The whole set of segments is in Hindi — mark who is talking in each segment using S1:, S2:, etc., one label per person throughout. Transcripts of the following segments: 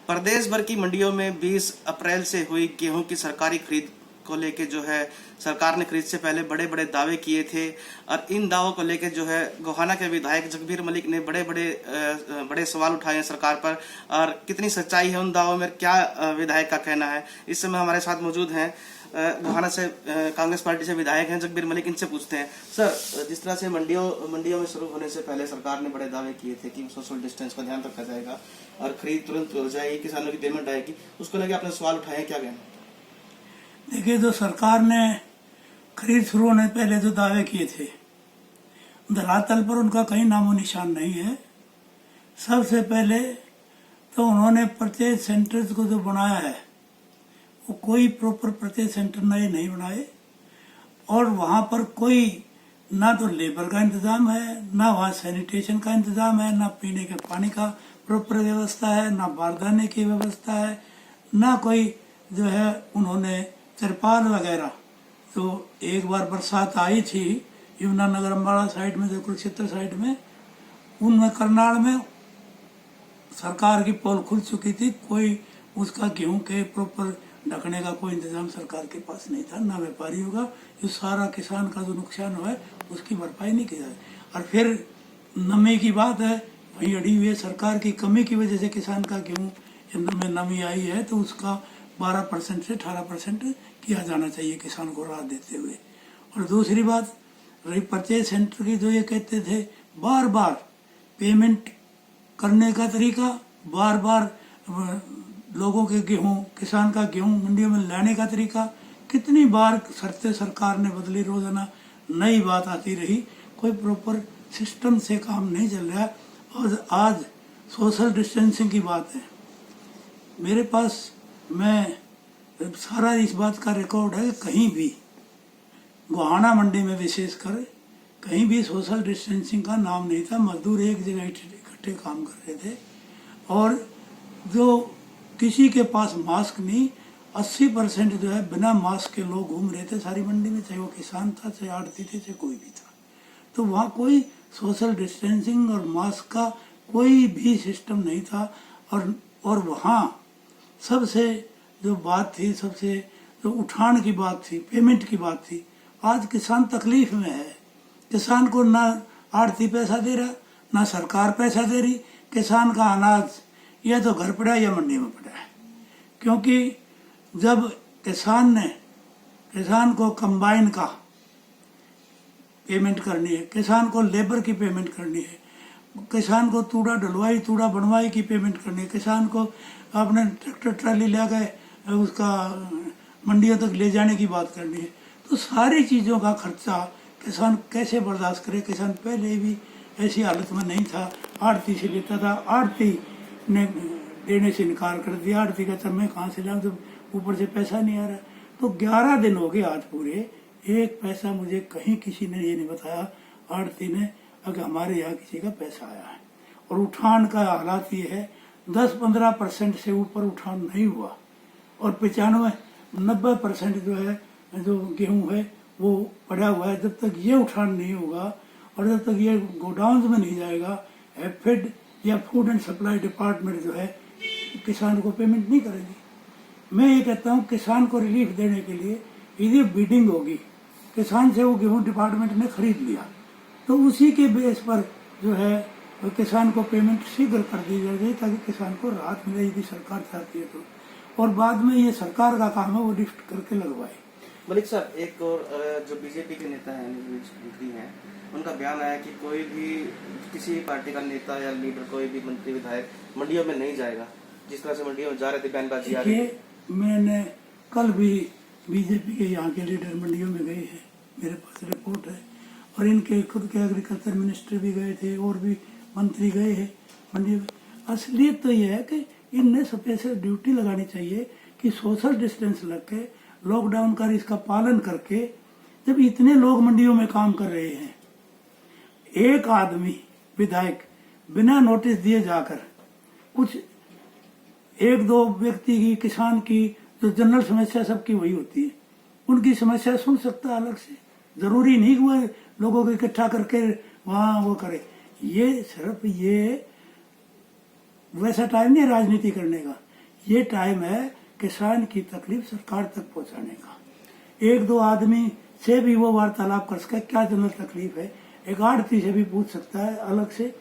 S1: प्रदेश भर की मंडियों में 20 अप्रैल से हुई गेहूं की सरकारी खरीद को लेके जो है सरकार ने खरीद से पहले बड़े बड़े दावे किए थे और इन दावों को लेके जो है गोहाना के विधायक जगबीर मलिक ने बड़े सवाल उठाए हैं सरकार पर। और कितनी सच्चाई है उन दावों में, क्या विधायक का कहना है। इस समय हमारे साथ मौजूद हैं गोहाना से कांग्रेस पार्टी से विधायक हैं जगबीर मलिक। इनसे पूछते हैं सर, जिस तरह से मंडियों में शुरू होने से पहले सरकार ने बड़े दावे किए थे कि सोशल डिस्टेंस का ध्यान रखा जाएगा और खरीद तुरंत हो जाएगी, किसानों की पेमेंट आएगी, उसको लेकर आपने सवाल उठाए हैं, क्या कहना?
S2: देखिए, जो सरकार ने खरीद शुरू होने पहले जो दावे किए थे, धरातल पर उनका कहीं नामो निशान नहीं है। सबसे पहले तो उन्होंने परचेज सेंटर्स को जो बनाया है वो कोई प्रॉपर परचेज सेंटर नए नहीं बनाए और वहां पर कोई ना तो लेबर का इंतजाम है, ना वहाँ सैनिटेशन का इंतजाम है, ना पीने के पानी का प्रॉपर व्यवस्था है, ना बारदाने की व्यवस्था है, ना कोई जो है उन्होंने तिरपाल वगैरह। तो एक बार बरसात आई थी यमुनानगर अम्बाड़ा साइड में, जो कुरुक्षेत्र साइड में, उनमें करनाल में सरकार की पोल खुल चुकी थी, कोई उसका गेहूं के प्रॉपर ढकने का कोई इंतजाम सरकार के पास नहीं था, ना व्यापारियों का। जो सारा किसान का जो नुकसान हुआ है उसकी भरपाई नहीं की जाए। और फिर नमी की बात है, वहीं अड़ी हुई है सरकार की कमी की वजह से किसान का गेहूं में नमी आई है, तो उसका 12% से 18% किया जाना चाहिए किसान को राहत देते हुए। और दूसरी बात रही परचेज सेंटर की, जो ये कहते थे बार बार पेमेंट करने का तरीका, बार बार लोगों के गेहूं, किसान का गेहूं मंडियों में लाने का तरीका, कितनी बार शर्तें सरकार ने बदली, रोजाना नई बात आती रही, कोई प्रॉपर सिस्टम से काम नहीं चल रहा। और आज सोशल डिस्टेंसिंग की बात है मेरे पास, मैं सारा इस बात का रिकॉर्ड है, कहीं भी गोहाना मंडी में विशेषकर कहीं भी सोशल डिस्टेंसिंग का नाम नहीं था। मजदूर एक जगह इकट्ठे काम कर रहे थे और जो किसी के पास मास्क नहीं, 80% जो है बिना मास्क के लोग घूम रहे थे सारी मंडी में, चाहे वो किसान था, चाहे आड़ती थे, चाहे कोई भी था। तो वहाँ कोई सोशल डिस्टेंसिंग और मास्क का कोई भी सिस्टम नहीं था। और वहाँ सबसे जो बात थी, सबसे जो उठान की बात थी, पेमेंट की बात थी। आज किसान तकलीफ में है, किसान को ना आड़ती पैसा दे रहा, ना सरकार पैसा दे रही। किसान का अनाज या तो घर पड़ा या मंडी में पड़ा है, क्योंकि जब किसान को कंबाइन का पेमेंट करनी है, किसान को लेबर की पेमेंट करनी है, किसान को तूड़ा डलवाई, तूड़ा बनवाई की पेमेंट करनी है, किसान को अपने ट्रैक्टर ट्राली ले गए उसका मंडियों तक ले जाने की बात करनी है, तो सारी चीज़ों का खर्चा किसान कैसे बर्दाश्त करे। किसान पहले भी ऐसी हालत में नहीं था, आड़ती से लेता था, आड़ती ने देने से इनकार कर दिया। आड़ती कहता मैं कहाँ से लाऊं जब ऊपर से पैसा नहीं आ रहा। तो 11 दिन हो गए आज पूरे, एक पैसा मुझे कहीं किसी ने ये नहीं बताया आड़ती ने अगर हमारे यहाँ किसी का पैसा आया है। और उठान का हालात ये है, 10-15% से ऊपर उठान नहीं हुआ और 95-90% जो है जो गेहूं है वो पड़ा हुआ है। जब तक ये उठान नहीं होगा और जब तक ये गोडाउन में नहीं जाएगा, फेड या फूड एंड सप्लाई डिपार्टमेंट जो है किसान को पेमेंट नहीं करेगी। मैं ये कहता हूँ किसान को रिलीफ देने के लिए यदि बिडिंग होगी, किसान से वो गेहूं डिपार्टमेंट ने खरीद लिया, तो उसी के बेस पर जो है किसान को पेमेंट शीघ्र कर दी जाएगी ताकि किसान को राहत मिले यदि सरकार चाहती है तो। और बाद में ये सरकार का काम है वो लिफ्ट करके लगवाए।
S1: मलिक साहब, एक और जो बीजेपी के नेता हैं मंत्री हैं, उनका बयान आया कि कोई भी किसी पार्टी का नेता या लीडर, कोई भी मंत्री विधायक मंडियों में नहीं जाएगा। जिस तरह से मंडियों में जा रहे थे, बयानबाजी आ रही है।
S2: मैंने कल भी बीजेपी के यहाँ के लीडर मंडियों में गए हैं, मेरे पास रिपोर्ट है, और इनके खुद के एग्रीकल्चर मिनिस्टर भी गए थे और भी मंत्री गए हैं मंडी में। असलियत तो यह है कि इनने स्पेशल ड्यूटी लगानी चाहिए कि सोशल डिस्टेंस लग के, लॉकडाउन का इसका पालन करके, जब इतने लोग मंडियों में काम कर रहे हैं, एक आदमी विधायक बिना नोटिस दिए जाकर कुछ 1-2 व्यक्ति की, किसान की जो जनरल समस्या सबकी वही होती है, उनकी समस्या सुन सकता है अलग से। जरूरी नहीं हुआ लोगों को इकट्ठा करके वहां वो करे। ये सिर्फ ये वैसा टाइम नहीं राजनीति करने का। ये टाइम है किसान की तकलीफ सरकार तक पहुंचाने का। एक दो आदमी से भी वो वार्तालाप कर सकता है, क्या जनरल तकलीफ है, एक आड़ती से भी पूछ सकता है अलग से।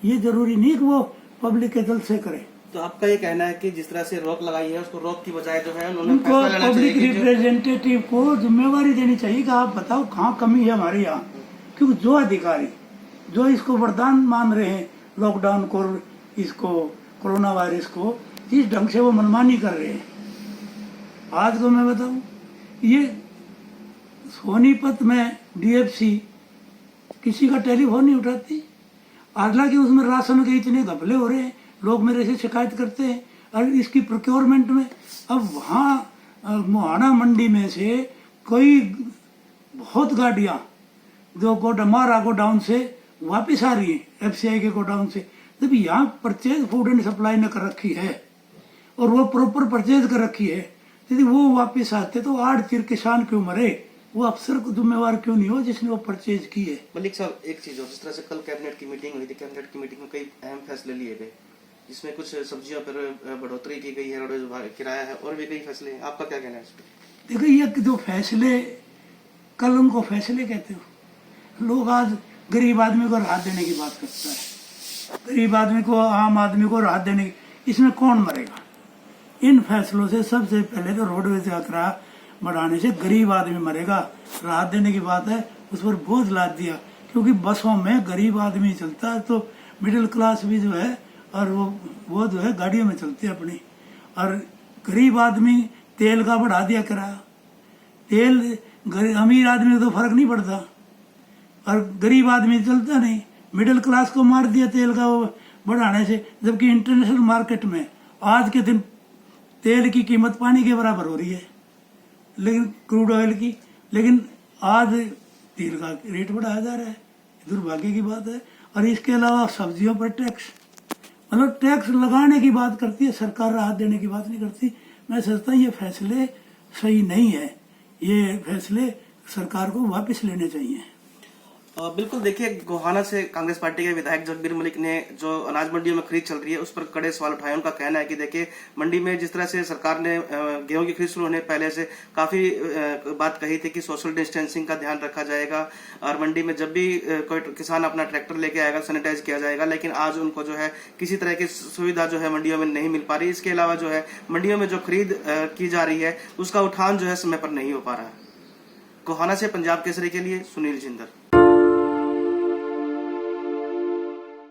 S2: ये जरूरी नहीं कि वो पब्लिक के दल से करे।
S1: तो आपका ये कहना है कि जिस तरह से रोक लगाई है उसको रोक की बजाय जो है उन्होंने
S2: उनको
S1: फैसला लेना चाहिए
S2: पब्लिक
S1: कि जो
S2: रिप्रेजेंटेटिव को जिम्मेवारी देनी चाहिए कि आप बताओ कहाँ कमी है हमारे यहाँ। क्योंकि जो अधिकारी जो इसको वरदान मान रहे हैं लॉकडाउन को, इसको कोरोना वायरस को, इस ढंग से वो मनमानी कर रहे हैं। आज को मैं बताऊं, ये सोनीपत में डीएफसी किसी का टेलीफोन नहीं उठाती। हालांकि उसमें राशन के इतने घपले हो रहे हैं, लोग मेरे से शिकायत करते हैं। और इसकी प्रोक्योरमेंट में अब वहाँ मोहाना मंडी में से कोई बहुत गाड़ियाँ जो मारा गोडाउन से वापस आ रही है एफसीआई के गोडाउन से, जब यहाँ परचेज फूड एंड सप्लाई ने कर रखी है और वो प्रॉपर परचेज कर रखी है, यदि वो वापस आते तो आड़ चिर किसान क्यों मरे, वो अफसर को जिम्मेवार क्यों नहीं हो जिसने वो परचेज की है।
S1: मलिक साहब, एक चीज हो, जिस तरह से कल कैबिनेट की मीटिंग हुई थी, कैबिनेट की मीटिंग में कई अहम फैसले लिए गए, जिसमें कुछ सब्जियों पर बढ़ोतरी की गई है, रोडवेज किराया है और भी कई फैसले हैं। आपका क्या कहना है इस पर?
S2: देखो ये जो फैसले, कल उनको फैसले कहते हो, लोग आज गरीब आदमी को राहत देने की बात करता है, गरीब आदमी को, आम आदमी को राहत देने की, इसमें कौन मरेगा? इन फैसलों से सबसे पहले तो रोडवेज का किराया बढ़ाने से गरीब आदमी मरेगा। राहत देने की बात है, उस पर बोझ लाद दिया, क्योंकि बसों में गरीब आदमी चलता है तो मिडिल क्लास भी जो है और वो जो है गाड़ियों में चलती है अपनी, और गरीब आदमी तेल का बढ़ा दिया किराया। तेल अमीर आदमी को तो फर्क नहीं पड़ता और गरीब आदमी चलता नहीं, मिडिल क्लास को मार दिया तेल का वो बढ़ाने से। जबकि इंटरनेशनल मार्केट में आज के दिन तेल की कीमत पानी के बराबर हो रही है, लेकिन क्रूड ऑयल की, लेकिन आज तेल का रेट बढ़ाया जा रहा है, दुर्भाग्य की बात है। और इसके अलावा सब्जियों पर टैक्स, मतलब टैक्स लगाने की बात करती है सरकार, राहत देने की बात नहीं करती। मैं सोचता हूँ ये फैसले सही नहीं है, ये फैसले सरकार को वापस लेने चाहिए।
S1: बिल्कुल, देखिए, गोहाना से कांग्रेस पार्टी के विधायक जगबीर मलिक ने जो अनाज मंडियों में खरीद चल रही है उस पर कड़े सवाल उठाए। उनका कहना है कि देखिए, मंडी में जिस तरह से सरकार ने गेहूं की खरीद शुरू होने पहले से काफी बात कही थी कि सोशल डिस्टेंसिंग का ध्यान रखा जाएगा और मंडी में जब भी कोई किसान अपना ट्रैक्टर लेके आएगा सैनिटाइज किया जाएगा, लेकिन आज उनको जो है किसी तरह की सुविधा जो है मंडियों में नहीं मिल पा रही। इसके अलावा जो है मंडियों में जो खरीद की जा रही है उसका उठान जो है समय पर नहीं हो पा रहा है। गोहाना से पंजाब केसरी के लिए सुनील जिंदल।